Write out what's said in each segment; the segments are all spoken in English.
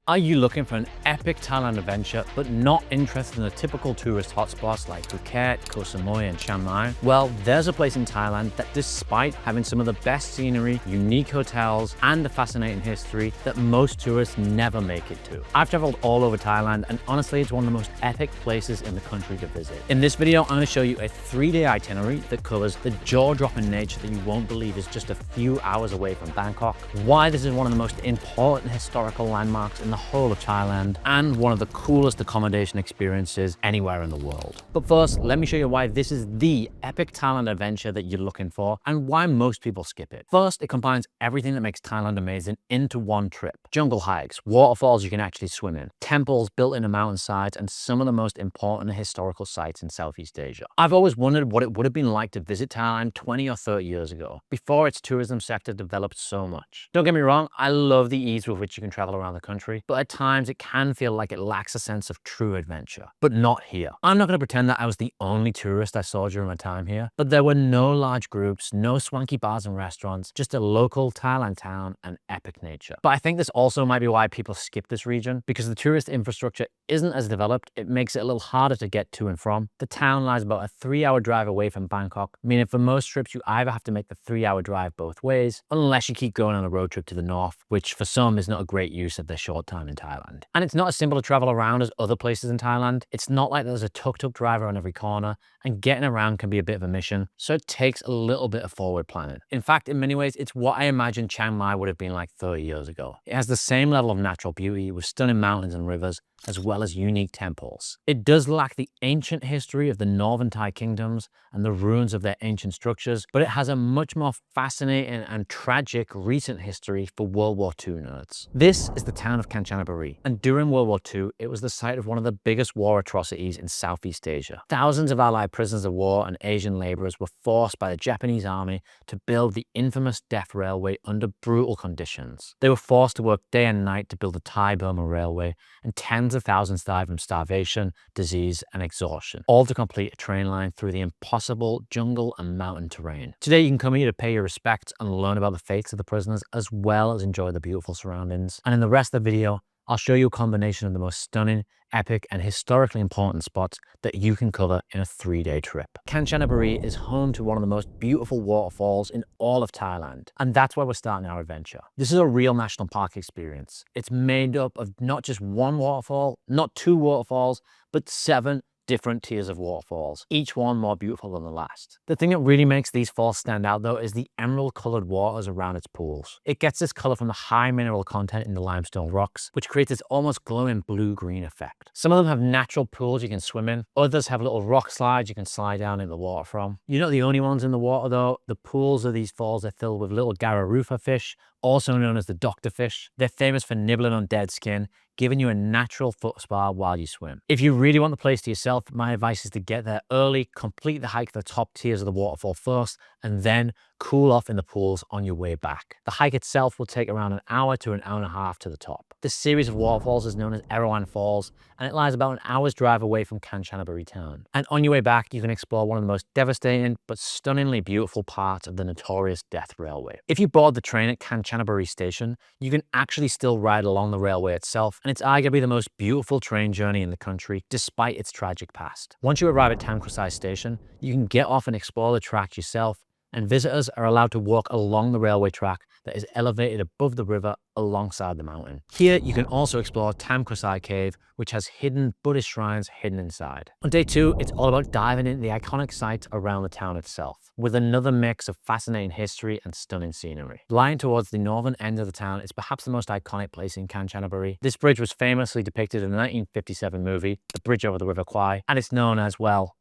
Are you looking for an epic Thailand adventure, but not interested in the typical tourist hotspots like Phuket, Koh Samui, and Chiang Mai? Well, there's a place in Thailand that, despite having some of the best scenery, unique hotels, and a fascinating history, that most tourists never make it to. I've traveled all over Thailand, and honestly, it's one of the most epic places in the country to visit. In this video, I'm going to show you a 3-day itinerary that covers the jaw-dropping nature that you won't believe is just a few hours away from Bangkok, why this is one of the most important historical landmarks in the whole of Thailand, and one of the coolest accommodation experiences anywhere in the world. But first, let me show you why this is the epic Thailand adventure that you're looking for and why most people skip it. First, it combines everything that makes Thailand amazing into one trip. Jungle hikes, waterfalls you can actually swim in, temples built in the mountainsides, and some of the most important historical sites in Southeast Asia. I've always wondered what it would have been like to visit Thailand 20 or 30 years ago, before its tourism sector developed so much. Don't get me wrong, I love the ease with which you can travel around the country, but at times it can feel like it lacks a sense of true adventure. But not here. I'm not going to pretend that I was the only tourist I saw during my time here, but there were no large groups, no swanky bars and restaurants, just a local Thailand town and epic nature. But I think this also might be why people skip this region, because the tourist infrastructure isn't as developed. It makes it a little harder to get to and from. The town lies about a 3-hour drive away from Bangkok, meaning for most trips you either have to make the 3-hour drive both ways, unless you keep going on a road trip to the north, which for some is not a great use of their short time in Thailand. And it's not as simple to travel around as other places in Thailand. It's not like there's a tuk-tuk driver on every corner, and getting around can be a bit of a mission, so it takes a little bit of forward planning. In fact, in many ways, it's what I imagine Chiang Mai would have been like 30 years ago. It has the same level of natural beauty with stunning mountains and rivers, as well as unique temples. It does lack the ancient history of the northern Thai kingdoms and the ruins of their ancient structures, but it has a much more fascinating and tragic recent history for World War II nerds. This is the town of Kanchanaburi, and during World War II, it was the site of one of the biggest war atrocities in Southeast Asia. Thousands of Allied prisoners of war and Asian laborers were forced by the Japanese army to build the infamous Death Railway under brutal conditions. They were forced to work day and night to build the Thai-Burma Railway, and tens of thousands died from starvation, disease, and exhaustion, all to complete a train line through the impossible jungle and mountain terrain. Today, you can come here to pay your respects and learn about the fates of the prisoners, as well as enjoy the beautiful surroundings. And in the rest of the video, I'll show you a combination of the most stunning, epic, and historically important spots that you can cover in a 3-day trip. Kanchanaburi is home to one of the most beautiful waterfalls in all of Thailand, and that's where we're starting our adventure. This is a real national park experience. It's made up of not just one waterfall, not 2 waterfalls, but 7 different tiers of waterfalls, each one more beautiful than the last. The thing that really makes these falls stand out, though, is the emerald colored waters around its pools. It gets this color from the high mineral content in the limestone rocks, which creates this almost glowing blue-green effect. Some of them have natural pools you can swim in. Others have little rock slides you can slide down in the water from. You're not the only ones in the water, though. The pools of these falls are filled with little garurufa fish, also known as the doctor fish. They're famous for nibbling on dead skin, giving you a natural foot spa while you swim. If you really want the place to yourself, my advice is to get there early, complete the hike to the top tiers of the waterfall first, and then cool off in the pools on your way back. The hike itself will take around an hour to an hour and a half to the top. This series of waterfalls is known as Arowan Falls, and it lies about an hour's drive away from Kanchanaburi town. And on your way back, you can explore one of the most devastating but stunningly beautiful parts of the notorious Death Railway. If you board the train at Kanchanaburi station, you can actually still ride along the railway itself, and it's arguably the most beautiful train journey in the country, despite its tragic past. Once you arrive at Tam Krasai station, you can get off and explore the track yourself, and visitors are allowed to walk along the railway track that is elevated above the river alongside the mountain. Here, you can also explore Tam Krasai Cave, which has hidden Buddhist shrines hidden inside. On day 2, it's all about diving into the iconic sites around the town itself, with another mix of fascinating history and stunning scenery. Lying towards the northern end of the town is perhaps the most iconic place in Kanchanaburi. This bridge was famously depicted in the 1957 movie, The Bridge Over the River Kwai, and it's known as, well,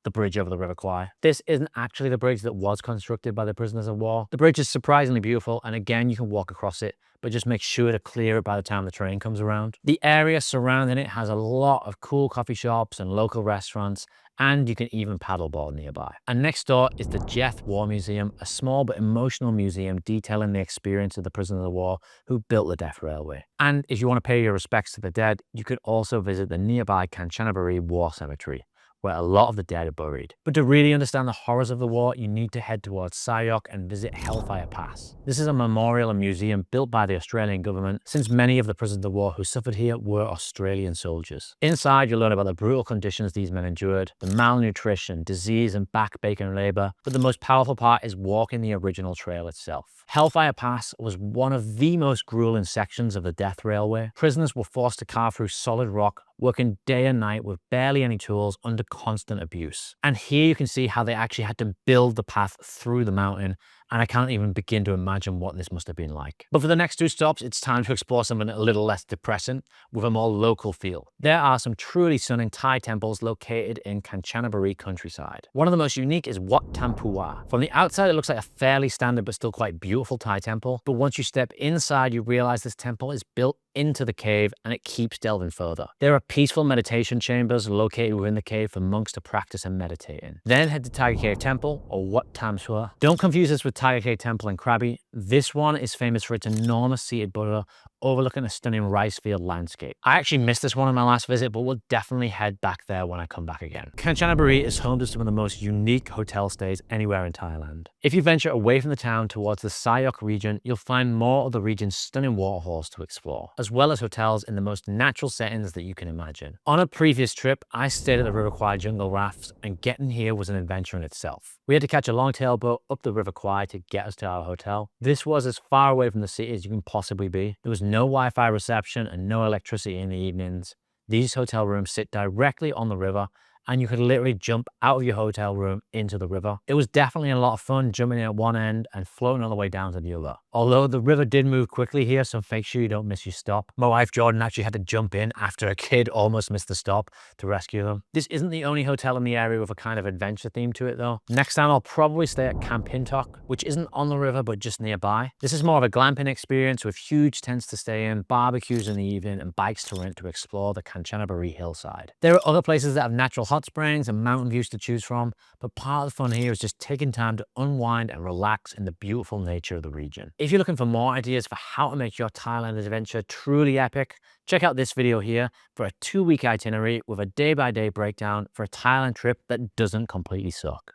the bridge over the River Kwai. This isn't actually the bridge that was constructed by the prisoners of war. The bridge is surprisingly beautiful, and again, you can walk across it, but just make sure to clear it by the time the train comes around. The area surrounding it has a lot of cool coffee shops and local restaurants, and you can even paddleboard nearby. And next door is the Jeth War Museum, a small but emotional museum detailing the experience of the prisoners of war who built the Death Railway. And if you want to pay your respects to the dead, you could also visit the nearby Kanchanaburi War Cemetery, where a lot of the dead are buried. But to really understand the horrors of the war, you need to head towards Sayok and visit Hellfire Pass. This is a memorial and museum built by the Australian government, since many of the prisoners of the war who suffered here were Australian soldiers. Inside, you'll learn about the brutal conditions these men endured, the malnutrition, disease, and back-breaking labor, but the most powerful part is walking the original trail itself. Hellfire Pass was one of the most grueling sections of the death railway. Prisoners were forced to carve through solid rock, working day and night with barely any tools under constant abuse. And here you can see how they actually had to build the path through the mountain, and I can't even begin to imagine what this must have been like. But for the next 2 stops, it's time to explore something a little less depressing with a more local feel. There are some truly stunning Thai temples located in Kanchanaburi countryside. One of the most unique is Wat Tampua. From the outside, it looks like a fairly standard but still quite beautiful Thai temple. But once you step inside, you realize this temple is built into the cave and it keeps delving further. There are peaceful meditation chambers located within the cave for monks to practice and meditate in. Then head to Tiger Cave Temple, or Wat Tam Sua. Don't confuse this with Tiger Cave Temple in Krabi. This one is famous for its enormous seated Buddha overlooking a stunning rice field landscape. I actually missed this one on my last visit, but we'll definitely head back there when I come back again. Kanchanaburi is home to some of the most unique hotel stays anywhere in Thailand. If you venture away from the town towards the Sayok region, you'll find more of the region's stunning waterfalls to explore, as well as hotels in the most natural settings that you can imagine. On a previous trip, I stayed at the River Kwai Jungle Rafts, and getting here was an adventure in itself. We had to catch a long-tail boat up the River Kwai to get us to our hotel. This was as far away from the city as you can possibly be. There was no Wi-Fi reception and no electricity in the evenings. These hotel rooms sit directly on the river, and you could literally jump out of your hotel room into the river. It was definitely a lot of fun jumping in at one end and floating all the way down to the other. Although the river did move quickly here, so make sure you don't miss your stop. My wife Jordan actually had to jump in after a kid almost missed the stop to rescue them. This isn't the only hotel in the area with a kind of adventure theme to it though. Next time I'll probably stay at Camp Hintok, which isn't on the river but just nearby. This is more of a glamping experience with huge tents to stay in, barbecues in the evening, and bikes to rent to explore the Kanchanaburi hillside. There are other places that have natural hot springs and mountain views to choose from, but part of the fun here is just taking time to unwind and relax in the beautiful nature of the region. If you're looking for more ideas for how to make your Thailand adventure truly epic, check out this video here for a 2-week itinerary with a day-by-day breakdown for a Thailand trip that doesn't completely suck.